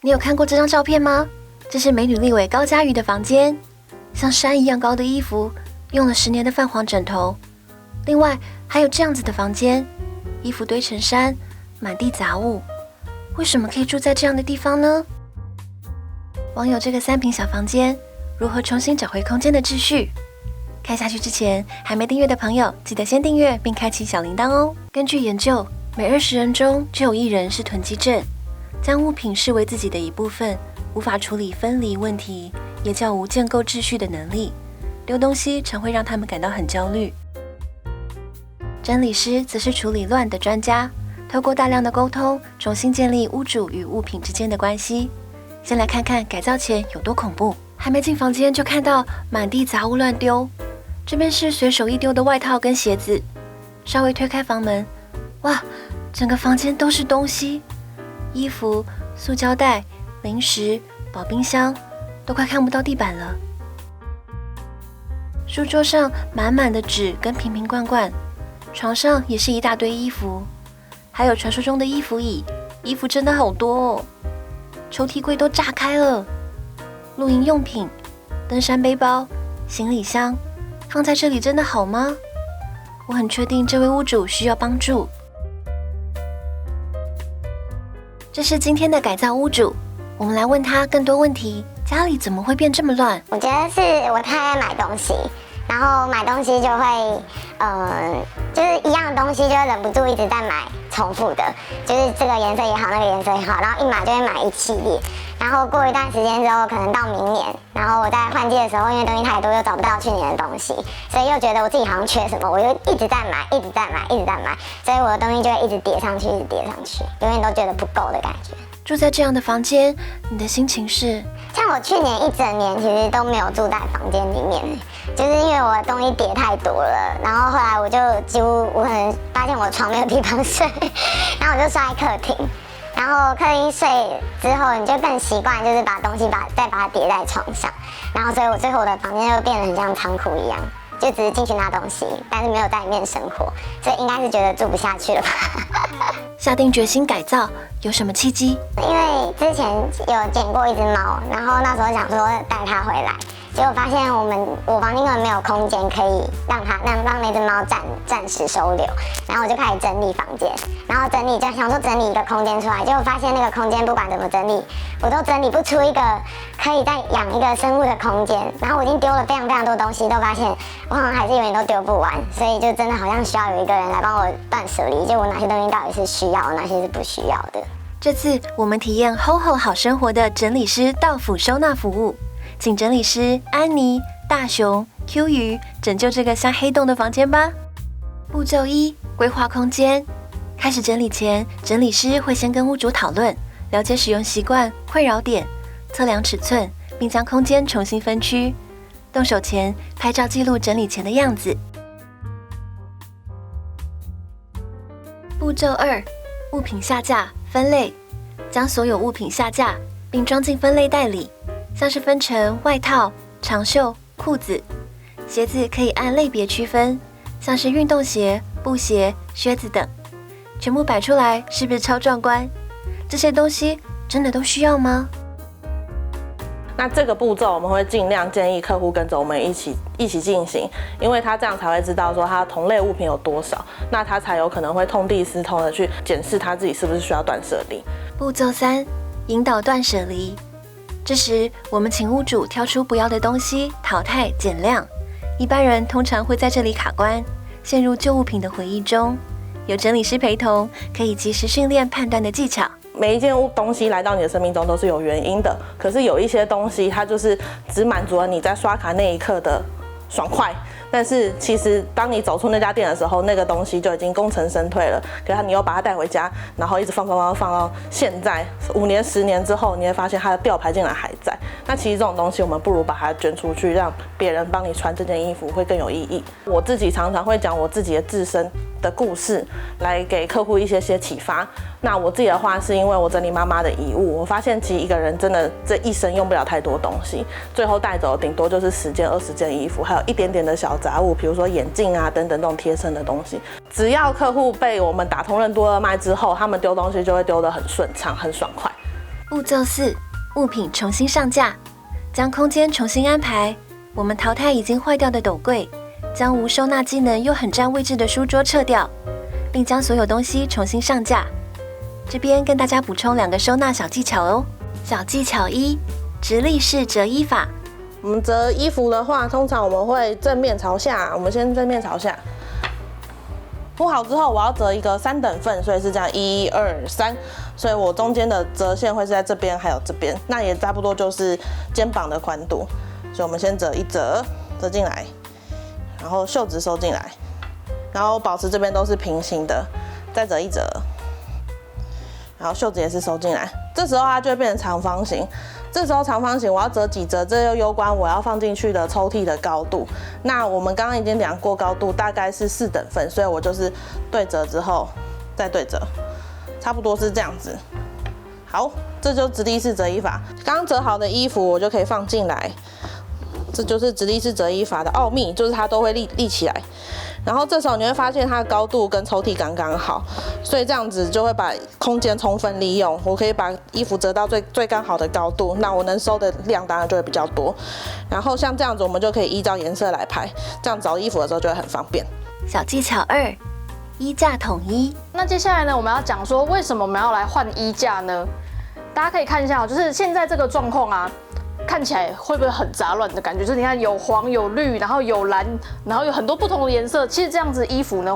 你有看过这张照片吗？这是美女立委高嘉瑜的房间，像山一样高的衣服，用了10年的泛黄枕头。另外还有这样子的房间，衣服堆成山，满地杂物。为什么可以住在这样的地方呢？网友这个3坪小房间，如何重新找回空间的秩序？看下去之前，还没订阅的朋友，记得先订阅并开启小铃铛哦。根据研究，每20人中就有1人是囤积症，将物品视为自己的一部分，无法处理分离问题，也叫无建构秩序的能力。丢东西常会让他们感到很焦虑。整理师则是处理乱的专家，透过大量的沟通，重新建立屋主与物品之间的关系。先来看看改造前有多恐怖。还没进房间就看到满地杂物乱丢，这边是随手一丢的外套跟鞋子。稍微推开房门，哇，整个房间都是东西，衣服、塑胶袋、零食、保冰箱，都快看不到地板了。书桌上满满的纸跟瓶瓶罐罐，床上也是一大堆衣服，还有传说中的衣服椅，衣服真的好多哦。抽屉柜都炸开了，露营用品、登山背包、行李箱，放在这里真的好吗？我很确定这位屋主需要帮助。这是今天的改造屋主，我们来问他更多问题。家里怎么会变这么乱？我觉得是我太爱买东西，然后买东西就会，就是一样的东西就会忍不住一直在买重复的，就是这个颜色也好，那个颜色也好，然后一买就会买一系列。然后过一段时间之后，可能到明年，然后我在换季的时候，因为东西太多，又找不到去年的东西，所以又觉得我自己好像缺什么，我就一直在买，一直在买，一直在买，所以我的东西就会一直叠上去，一直叠上去，永远都觉得不够的感觉。住在这样的房间，你的心情是？像我去年1整年其实都没有住在房间里面，就是因为我的东西叠太多了，然后后来我就几乎我可能发现我床没有地方睡，然后我就睡在客厅。然后客厅睡之后，你就更习惯，就是把东西再把它叠在床上。然后，所以我最后我的房间就变得很像仓库一样，就只是进去拿东西，但是没有在里面生活，所以应该是觉得住不下去了吧。下定决心改造，有什么契机？因为之前有捡过一只猫，然后那时候想说带它回来。结果发现我房间根本没有空间可以让那只猫暂时收留，然后我就开始整理房间，然后就想说整理一个空间出来，结果发现那个空间不管怎么整理，我都整理不出一个可以再养一个生物的空间。然后我已经丢了非常非常多东西，都发现我好像还是永远都丢不完，所以就真的好像需要有一个人来帮我断舍离，就我哪些东西到底是需要，哪些是不需要的。这次我们体验 HOHO 好生活的整理师到府收纳服务。请整理师安妮、大熊、Q 鱼拯救这个像黑洞的房间吧。步骤1：规划空间。开始整理前，整理师会先跟屋主讨论，了解使用习惯、困扰点，测量尺寸，并将空间重新分区。动手前，拍照记录整理前的样子。步骤2：物品下架分类。将所有物品下架，并装进分类袋里。像是分成外套、长袖、裤子，鞋子可以按类别区分，像是运动鞋、布鞋、靴子等，全部摆出来，是不是超壮观？这些东西真的都需要吗？那这个步骤我们会尽量建议客户跟着我们一起进行，因为他这样才会知道说他同类物品有多少，那他才有可能会痛定思痛的去检视他自己是不是需要断舍离。步骤3：引导断舍离。这时，我们请屋主挑出不要的东西，淘汰减量。一般人通常会在这里卡关，陷入旧物品的回忆中。有整理师陪同，可以及时训练判断的技巧。每一件东西来到你的生命中都是有原因的，可是有一些东西它就是只满足了你在刷卡那一刻的爽快。但是其实当你走出那家店的时候，那个东西就已经功成身退了。可是你又把它带回家，然后一直放到现在5年10年之后，你会发现它的吊牌竟然还在。那其实这种东西，我们不如把它捐出去，让别人帮你穿这件衣服会更有意义。我自己常常会讲我自己的自身的故事，来给客户一些启发。那我自己的话，是因为我整理妈妈的遗物，我发现其实一个人真的这一生用不了太多东西，最后带走顶多就是10件20件衣服，还有一点点的小杂物，比如说眼镜啊等等这种贴身的东西。只要客户被我们打通任督二脉之后，他们丢东西就会丢得很顺畅、很爽快。步骤4，物品重新上架，将空间重新安排。我们淘汰已经坏掉的斗柜，将无收纳机能又很占位置的书桌撤掉，并将所有东西重新上架。这边跟大家补充2个收纳小技巧哦。小技巧1，直立式折衣法。我们折衣服的话，通常我们会正面朝下，我们先正面朝下。铺好之后，我要折一个3等份，所以是这样1、2、3，所以我中间的折线会是在这边，还有这边，那也差不多就是肩膀的宽度。所以我们先折一折，折进来，然后袖子收进来，然后保持这边都是平行的，再折一折，然后袖子也是收进来。这时候它就会变成长方形。这时候长方形我要折几折，这又攸关我要放进去的抽屉的高度。那我们刚刚已经量过高度，大概是4等份，所以我就是对折之后再对折，差不多是这样子。好，这就是直立式折衣法。刚刚折好的衣服我就可以放进来，这就是直立式折衣法的奥秘，就是它都会立起来。然后这时候你会发现它的高度跟抽屉刚刚好，所以这样子就会把空间充分利用。我可以把衣服折到最刚好的高度，那我能收的量当然就会比较多。然后像这样子，我们就可以依照颜色来排，这样找衣服的时候就会很方便。小技巧2，衣架统一。那接下来呢，我们要讲说为什么我们要来换衣架呢？大家可以看一下，就是现在这个状况啊。看起来会不会很杂乱的感觉？就是你看有黄有绿，然后有蓝，然后有很多不同的颜色。其实这样子衣服呢，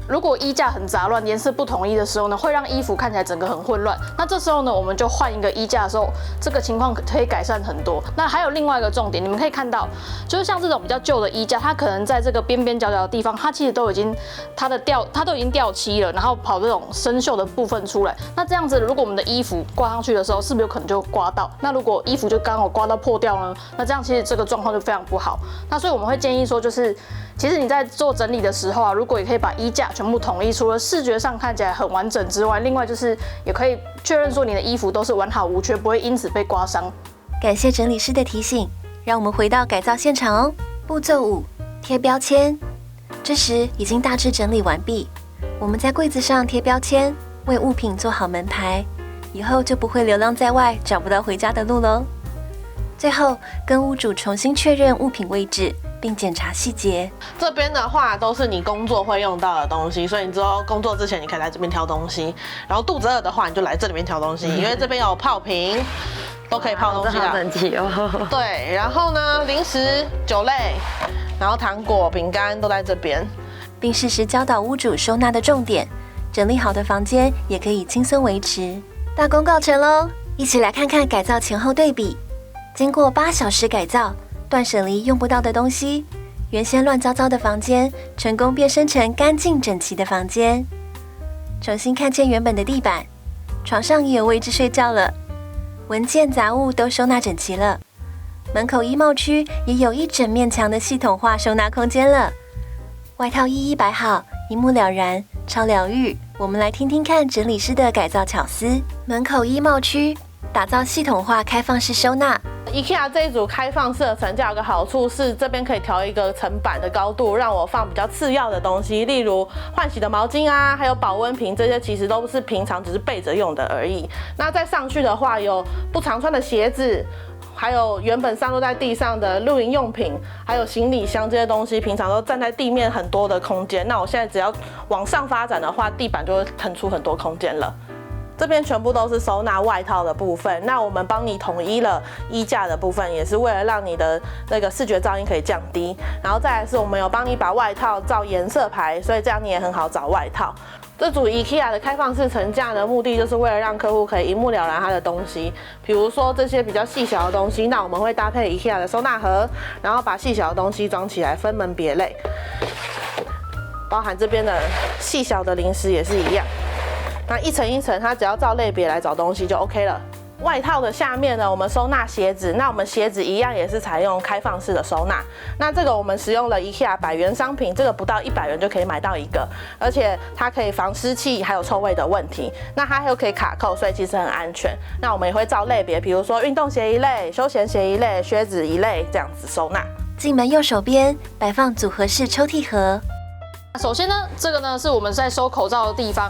如果衣架很杂乱，颜色不统一的时候呢，会让衣服看起来整个很混乱。那这时候呢，我们就换一个衣架的时候，这个情况可以改善很多。那还有另外一个重点，你们可以看到，就是像这种比较旧的衣架，它可能在这个边边角角的地方，它其实都已经它都已经掉漆了，然后跑这种生锈的部分出来。那这样子，如果我们的衣服挂上去的时候，是不是有可能就刮到？那如果衣服就刚好刮到破掉呢？那这样其实这个状况就非常不好。那所以我们会建议说，就是其实你在做整理的时候啊，如果也可以把衣架全部统一，除了视觉上看起来很完整之外，另外就是也可以确认说你的衣服都是完好无缺，不会因此被刮伤。感谢整理师的提醒，让我们回到改造现场哦。步骤5，贴标签。这时已经大致整理完毕，我们在柜子上贴标签，为物品做好门牌，以后就不会流浪在外，找不到回家的路喽。最后，跟屋主重新确认物品位置，并检查细节。这边的话都是你工作会用到的东西，所以你之后工作之前你可以来这边挑东西。然后肚子饿的话，你就来这里面挑东西，因为这边有泡瓶，都可以泡东西的。好整齐哦。对，然后呢，零食、酒类，然后糖果、饼干都在这边，并适时教导屋主收纳的重点。整理好的房间也可以轻松维持。大功告成喽！一起来看看改造前后对比。经过8小时改造，断舍离用不到的东西，原先乱糟糟的房间成功变身成干净整齐的房间。重新看见原本的地板，床上也有位置睡觉了，文件杂物都收纳整齐了。门口衣帽区也有一整面墙的系统化收纳空间了。外套一一摆好，一目了然，超疗愈。我们来听听看整理师的改造巧思。门口衣帽区打造系统化开放式收纳。IKEA 这一组开放式的层架有个好处是，这边可以调一个层板的高度，让我放比较次要的东西，例如换洗的毛巾啊，还有保温瓶，这些其实都是平常只是备着用的而已。那再上去的话，有不常穿的鞋子，还有原本散落在地上的露营用品，还有行李箱这些东西，平常都占在地面很多的空间。那我现在只要往上发展的话，地板就会腾出很多空间了。这边全部都是收纳外套的部分，那我们帮你统一了衣架的部分，也是为了让你的那个视觉噪音可以降低。然后再来是我们有帮你把外套照颜色排，所以这样你也很好找外套。这组 IKEA 的开放式层架的目的就是为了让客户可以一目了然他的东西，比如说这些比较细小的东西，那我们会搭配 IKEA 的收纳盒，然后把细小的东西装起来，分门别类，包含这边的细小的零食也是一样。那一层一层，它只要照类别来找东西就 OK 了。外套的下面呢，我们收纳鞋子，那我们鞋子一样也是采用开放式的收纳。那这个我们使用了 IKEA 100元商品，这个不到100元就可以买到一个，而且它可以防湿气还有臭味的问题。那它又可以卡扣，所以其实很安全。那我们也会照类别，比如说运动鞋一类、休闲鞋一类、靴子一类这样子收纳。进门右手边摆放组合式抽屉盒。首先呢，这个呢是我们在收口罩的地方。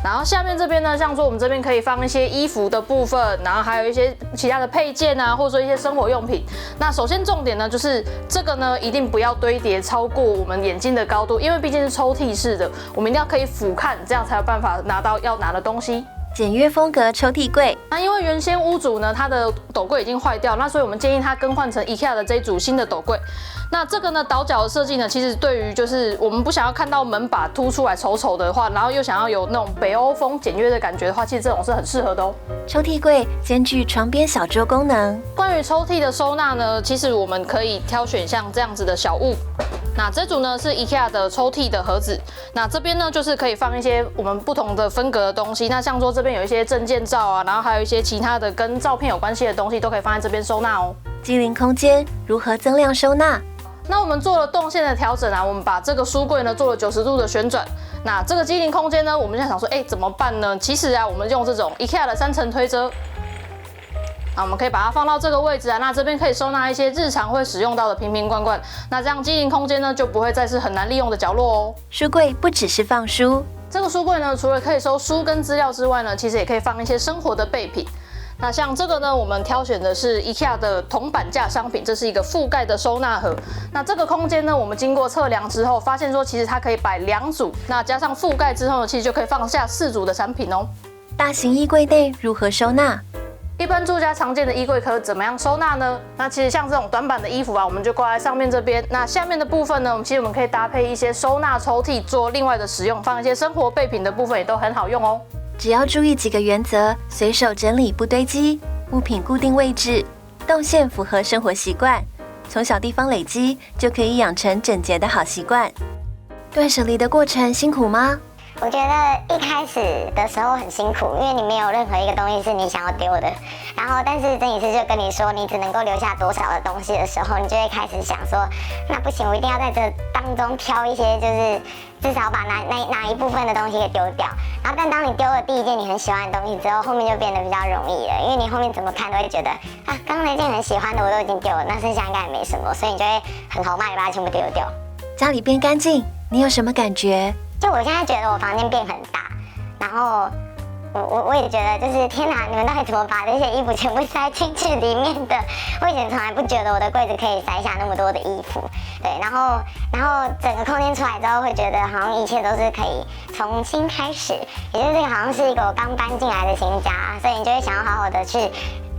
然后下面这边呢，像说我们这边可以放一些衣服的部分，然后还有一些其他的配件啊，或者说一些生活用品。那首先重点呢，就是这个呢一定不要堆叠超过我们眼睛的高度，因为毕竟是抽屉式的，我们一定要可以俯瞰，这样才有办法拿到要拿的东西。简约风格抽屉柜，那因为原先屋主呢，他的斗柜已经坏掉，那所以我们建议他更换成 IKEA 的这一组新的斗柜。那这个呢，倒角的设计呢，其实对于就是我们不想要看到门把凸出来丑丑的话，然后又想要有那种北欧风简约的感觉的话，其实这种是很适合的哦。抽屉柜兼具床边小桌功能。关于抽屉的收纳呢，其实我们可以挑选像这样子的小物。那这组呢是 IKEA 的抽屉的盒子，那这边呢就是可以放一些我们不同的风格的东西。那像说这边有一些证件照啊，然后还有一些其他的跟照片有关系的东西，都可以放在这边收纳哦。机灵空间如何增量收纳？那我们做了动线的调整啊，我们把这个书柜呢做了90度的旋转。那这个机灵空间呢，我们就想说，怎么办呢？其实啊，我们用这种 IKEA 的3层推遮。那我们可以把它放到这个位置啊，那这边可以收纳一些日常会使用到的瓶瓶罐罐，那这样机灵空间呢就不会再是很难利用的角落哦。书柜不只是放书，这个书柜呢除了可以收书跟资料之外呢，其实也可以放一些生活的备品。那像这个呢，我们挑选的是 IKEA 的铜板架商品，这是一个覆盖的收纳盒。那这个空间呢，我们经过测量之后，发现说其实它可以摆2组，那加上覆盖之后呢，其实就可以放下4组的产品哦。大型衣柜内如何收纳？一般住家常见的衣柜壳怎么样收纳呢？那其实像这种短版的衣服啊，我们就挂在上面这边。那下面的部分呢，我们可以搭配一些收纳抽屉做另外的使用，放一些生活备品的部分也都很好用哦。只要注意几个原则，随手整理不堆积，物品固定位置，动线符合生活习惯，从小地方累积，就可以养成整洁的好习惯。断舍离的过程辛苦吗？我觉得一开始的时候很辛苦，因为你没有任何一个东西是你想要丢的。然后，但是整理师就跟你说，你只能够留下多少的东西的时候，你就会开始想说，那不行，我一定要在这当中挑一些，就是至少把哪一部分的东西给丢掉。然后，但当你丢了第一件你很喜欢的东西之后，后面就变得比较容易了，因为你后面怎么看都会觉得啊，刚刚那件很喜欢的我都已经丢了，那剩下应该也没什么，所以你就会很豪迈地把它全部丢掉。家里变干净，你有什么感觉？就我现在觉得我房间变很大，然后我也觉得就是天哪，你们到底怎么把这些衣服全部塞进去里面的？我以前从来不觉得我的柜子可以塞下那么多的衣服，对，然后整个空间出来之后，会觉得好像一切都是可以重新开始，也就是这个好像是一个我刚搬进来的新家，所以你就会想要好好的去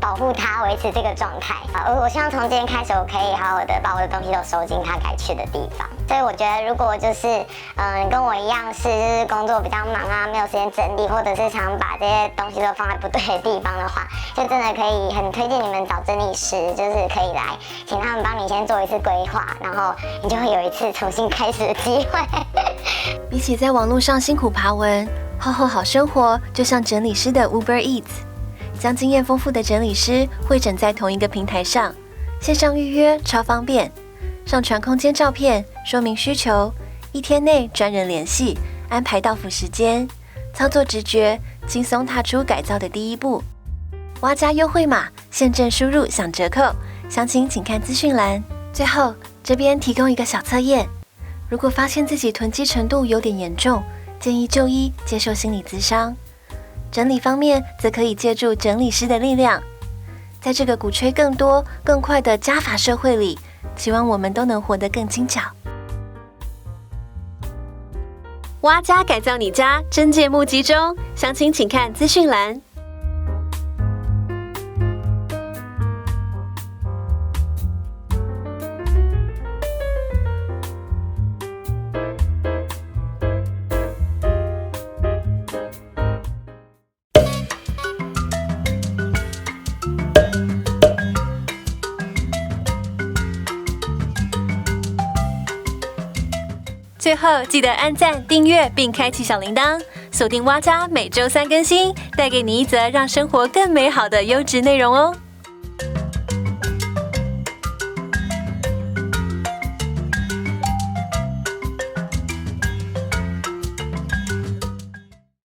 保护它，维持这个状态。我希望从今天开始，我可以好好的把我的东西都收进它该去的地方。所以我觉得，如果就是跟我一样是就是工作比较忙啊，没有时间整理，或者是常把这些东西都放在不对的地方的话，就真的可以很推荐你们找整理师，就是可以来请他们帮你先做一次规划，然后你就会有一次重新开始的机会。比起在网络上辛苦爬文，厚厚好生活就像整理师的 Uber Eats。将经验丰富的整理师汇整在同一个平台上，线上预约超方便，上传空间照片，说明需求，1天内专人联系，安排到府时间，操作直觉，轻松踏出改造的第一步。挖家优惠码，现正输入享折扣，详情请看资讯栏。最后，这边提供一个小测验，如果发现自己囤积程度有点严重，建议就医接受心理咨商。整理方面，则可以借助整理师的力量。在这个鼓吹更多、更快的加法社会里，希望我们都能活得更精巧。挖家改造你家，征件募集中，详情请看资讯栏。最后记得按赞、订阅并开启小铃铛，锁定挖家每周3更新，带给你一则让生活更美好的优质内容哦。